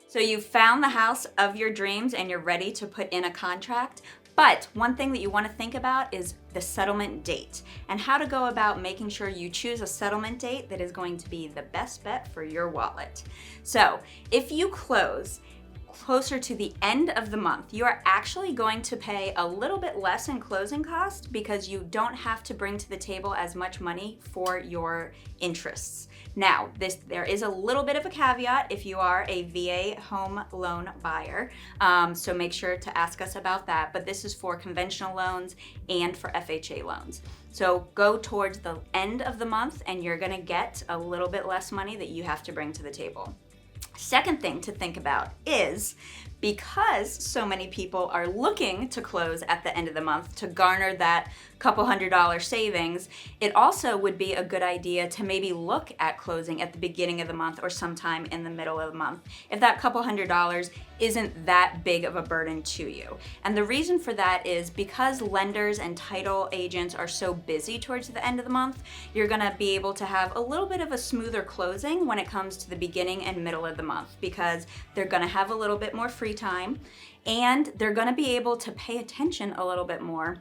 So you found the house of your dreams and you're ready to put in a contract. But one thing that you want to think about is the settlement date and how to go about making sure you choose a settlement date that is going to be the best bet for your wallet. So if you close closer to the end of the month, you are actually going to pay a little bit less in closing costs because you don't have to bring to the table as much money for your interests. Now, there is a little bit of a caveat if you are a VA home loan buyer, so make sure to ask us about that, but this is for conventional loans and for FHA loans. So go towards the end of the month and you're gonna get a little bit less money that you have to bring to the table. Second thing to think about is because so many people are looking to close at the end of the month to garner that couple $100 savings, it also would be a good idea to maybe look at closing at the beginning of the month or sometime in the middle of the month if that couple $100 isn't that big of a burden to you. And the reason for that is because lenders and title agents are so busy towards the end of the month, you're gonna be able to have a little bit of a smoother closing when it comes to the beginning and middle of the month because they're gonna have a little bit more free time and they're gonna be able to pay attention a little bit more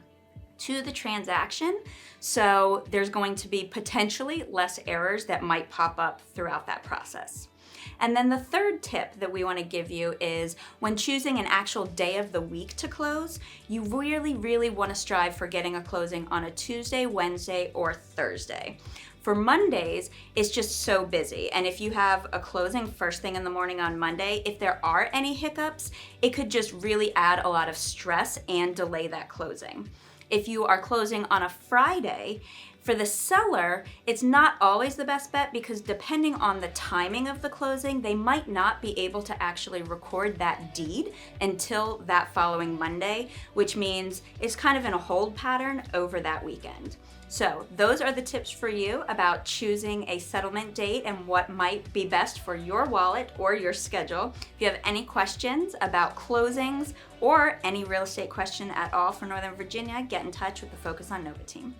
to the transaction. So there's going to be potentially less errors that might pop up throughout that process. And then the third tip that we want to give you is when choosing an actual day of the week to close, you really want to strive for getting a closing on a Tuesday, Wednesday, or Thursday. For Mondays, it's just so busy. And if you have a closing first thing in the morning on Monday, if there are any hiccups, it could just really add a lot of stress and delay that closing. If you are closing on a Friday, for the seller, it's not always the best bet because depending on the timing of the closing, they might not be able to actually record that deed until that following Monday, which means it's kind of in a hold pattern over that weekend. So those are the tips for you about choosing a settlement date and what might be best for your wallet or your schedule. If you have any questions about closings or any real estate question at all for Northern Virginia, get in touch with the Focus on Nova team.